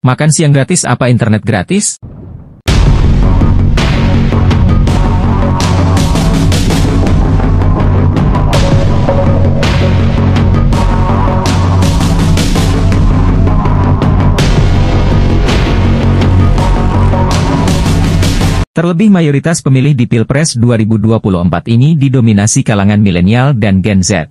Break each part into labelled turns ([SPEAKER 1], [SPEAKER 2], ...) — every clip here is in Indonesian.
[SPEAKER 1] Makan siang gratis apa internet gratis? Terlebih mayoritas pemilih di Pilpres 2024 ini didominasi kalangan milenial dan Gen Z.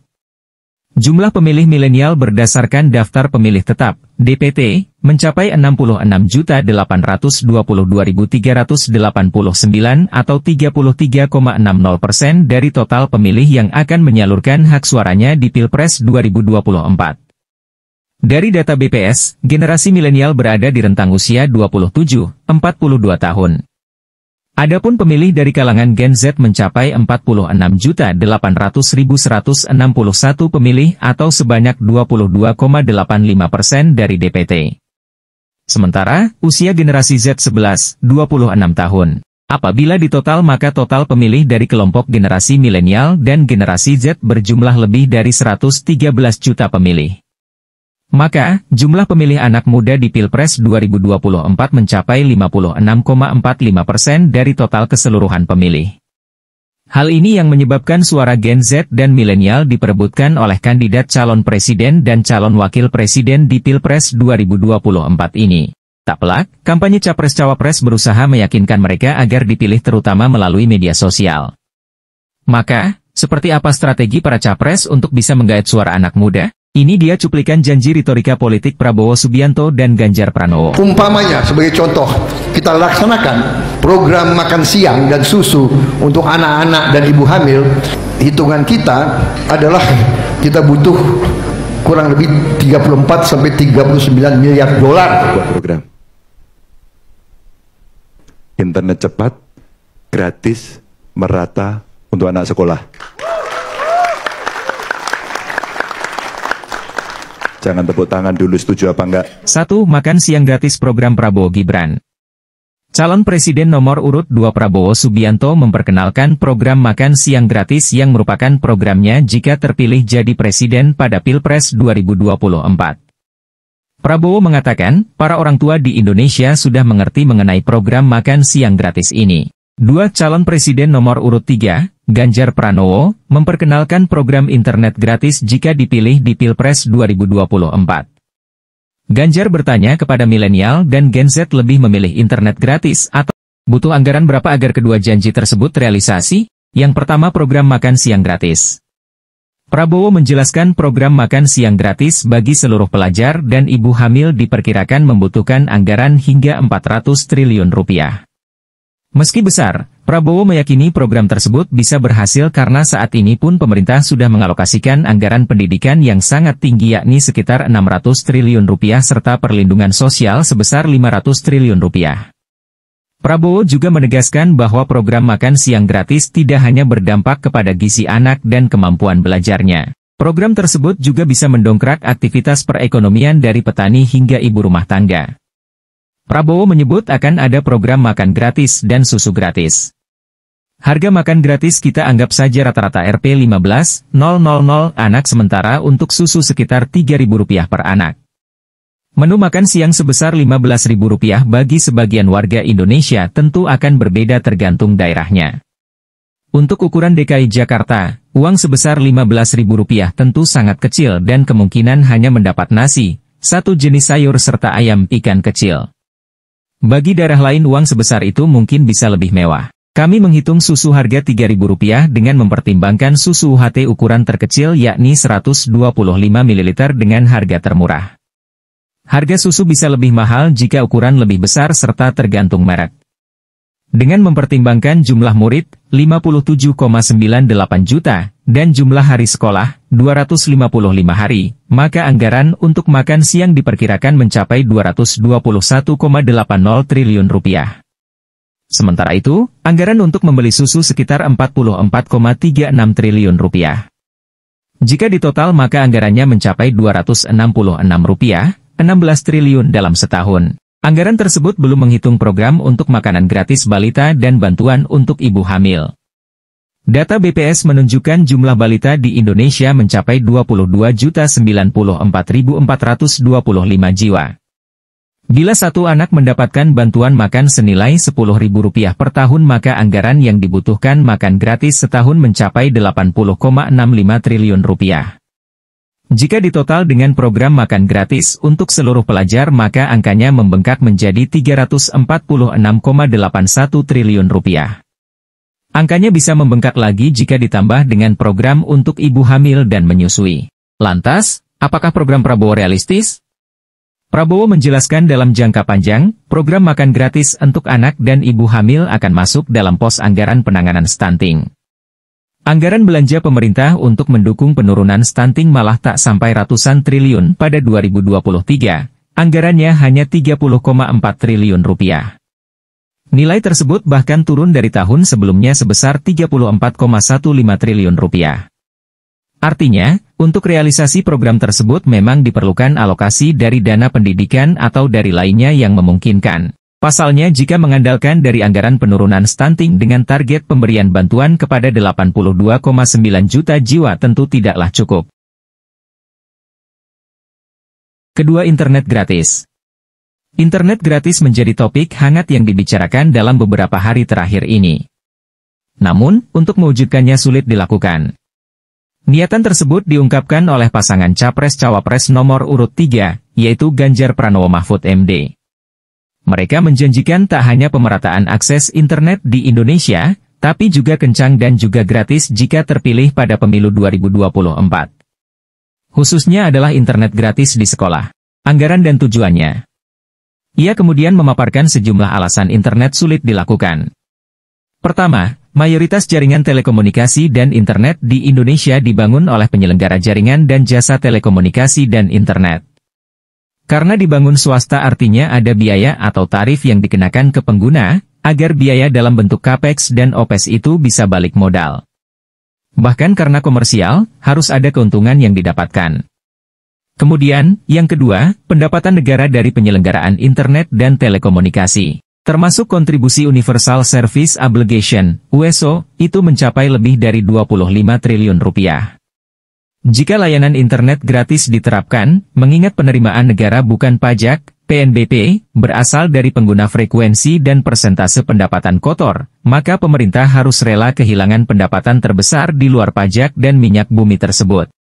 [SPEAKER 1] Jumlah pemilih milenial berdasarkan daftar pemilih tetap, DPT, mencapai 66.822.389 atau 33,60% dari total pemilih yang akan menyalurkan hak suaranya di Pilpres 2024. Dari data BPS, generasi milenial berada di rentang usia 27-42 tahun. Adapun pemilih dari kalangan Gen Z mencapai 46.800.161 pemilih atau sebanyak 22,85% dari DPT. Sementara, usia generasi Z 11-26 tahun. Apabila ditotal maka total pemilih dari kelompok generasi milenial dan generasi Z berjumlah lebih dari 113 juta pemilih. Maka, jumlah pemilih anak muda di Pilpres 2024 mencapai 56,45% dari total keseluruhan pemilih. Hal ini yang menyebabkan suara Gen Z dan milenial diperebutkan oleh kandidat calon presiden dan calon wakil presiden di Pilpres 2024 ini. Tak pelak, kampanye Capres-Cawapres berusaha meyakinkan mereka agar dipilih terutama melalui media sosial. Maka, seperti apa strategi para capres untuk bisa menggait suara anak muda? Ini dia cuplikan janji retorika politik Prabowo Subianto dan Ganjar Pranowo.
[SPEAKER 2] Umpamanya, sebagai contoh, kita laksanakan program makan siang dan susu untuk anak-anak dan ibu hamil. Hitungan kita adalah kita butuh kurang lebih 34-39 miliar dolar.
[SPEAKER 3] Program internet cepat, gratis, merata untuk anak sekolah. Jangan tepuk tangan dulu, setuju apa enggak?
[SPEAKER 1] 1. Makan siang gratis program Prabowo Gibran. Calon Presiden nomor urut 2 Prabowo Subianto memperkenalkan program makan siang gratis yang merupakan programnya jika terpilih jadi presiden pada Pilpres 2024. Prabowo mengatakan, para orang tua di Indonesia sudah mengerti mengenai program makan siang gratis ini. 2. Calon Presiden nomor urut 3, Ganjar Pranowo, memperkenalkan program internet gratis jika dipilih di Pilpres 2024. Ganjar bertanya kepada milenial dan Gen Z lebih memilih internet gratis atau butuh anggaran berapa agar kedua janji tersebut realisasi? Yang pertama program makan siang gratis. Prabowo menjelaskan program makan siang gratis bagi seluruh pelajar dan ibu hamil diperkirakan membutuhkan anggaran hingga 400 triliun rupiah. Meski besar, Prabowo meyakini program tersebut bisa berhasil karena saat ini pun pemerintah sudah mengalokasikan anggaran pendidikan yang sangat tinggi yakni sekitar 600 triliun rupiah serta perlindungan sosial sebesar 500 triliun rupiah. Prabowo juga menegaskan bahwa program makan siang gratis tidak hanya berdampak kepada gizi anak dan kemampuan belajarnya. Program tersebut juga bisa mendongkrak aktivitas perekonomian dari petani hingga ibu rumah tangga. Prabowo menyebut akan ada program makan gratis dan susu gratis. Harga makan gratis kita anggap saja rata-rata Rp15.000 anak sementara untuk susu sekitar Rp3.000 per anak. Menu makan siang sebesar Rp15.000 bagi sebagian warga Indonesia tentu akan berbeda tergantung daerahnya. Untuk ukuran DKI Jakarta, uang sebesar Rp15.000 tentu sangat kecil dan kemungkinan hanya mendapat nasi, satu jenis sayur serta ayam ikan kecil. Bagi daerah lain uang sebesar itu mungkin bisa lebih mewah. Kami menghitung susu harga Rp3.000 dengan mempertimbangkan susu UHT ukuran terkecil yakni 125 ml dengan harga termurah. Harga susu bisa lebih mahal jika ukuran lebih besar serta tergantung merek. Dengan mempertimbangkan jumlah murid, 57,98 juta, dan jumlah hari sekolah, 255 hari, maka anggaran untuk makan siang diperkirakan mencapai Rp221,80 triliun. Sementara itu, anggaran untuk membeli susu sekitar Rp44,36 triliun. Jika ditotal maka anggarannya mencapai Rp266,16 triliun dalam setahun. Anggaran tersebut belum menghitung program untuk makanan gratis balita dan bantuan untuk ibu hamil. Data BPS menunjukkan jumlah balita di Indonesia mencapai 22.094.425 jiwa. Bila satu anak mendapatkan bantuan makan senilai Rp10.000 per tahun, maka anggaran yang dibutuhkan makan gratis setahun mencapai Rp80,65 triliun. Jika ditotal dengan program makan gratis untuk seluruh pelajar, maka angkanya membengkak menjadi Rp346,81 triliun. Angkanya bisa membengkak lagi jika ditambah dengan program untuk ibu hamil dan menyusui. Lantas, apakah program Prabowo realistis? Prabowo menjelaskan dalam jangka panjang, program makan gratis untuk anak dan ibu hamil akan masuk dalam pos anggaran penanganan stunting. Anggaran belanja pemerintah untuk mendukung penurunan stunting malah tak sampai ratusan triliun pada 2023, anggarannya hanya Rp30,4 triliun. Nilai tersebut bahkan turun dari tahun sebelumnya sebesar Rp34,15 triliun. Artinya, untuk realisasi program tersebut memang diperlukan alokasi dari dana pendidikan atau dari lainnya yang memungkinkan. Pasalnya, jika mengandalkan dari anggaran penurunan stunting dengan target pemberian bantuan kepada 82,9 juta jiwa tentu tidaklah cukup. Kedua, internet gratis. Internet gratis menjadi topik hangat yang dibicarakan dalam beberapa hari terakhir ini. Namun, untuk mewujudkannya sulit dilakukan. Niatan tersebut diungkapkan oleh pasangan Capres-Cawapres nomor urut 3, yaitu Ganjar Pranowo Mahfud MD. Mereka menjanjikan tak hanya pemerataan akses internet di Indonesia, tapi juga kencang dan juga gratis jika terpilih pada pemilu 2024. Khususnya adalah internet gratis di sekolah. Anggaran dan tujuannya. Ia kemudian memaparkan sejumlah alasan internet sulit dilakukan. Pertama, mayoritas jaringan telekomunikasi dan internet di Indonesia dibangun oleh penyelenggara jaringan dan jasa telekomunikasi dan internet. Karena dibangun swasta artinya ada biaya atau tarif yang dikenakan ke pengguna, agar biaya dalam bentuk capex dan opex itu bisa balik modal. Bahkan karena komersial, harus ada keuntungan yang didapatkan. Kemudian, yang kedua, pendapatan negara dari penyelenggaraan internet dan telekomunikasi. Termasuk kontribusi Universal Service Obligation, USO, itu mencapai lebih dari Rp25 triliun. Jika layanan internet gratis diterapkan, mengingat penerimaan negara bukan pajak, PNBP, berasal dari pengguna frekuensi dan persentase pendapatan kotor, maka pemerintah harus rela kehilangan pendapatan terbesar di luar pajak dan minyak bumi tersebut.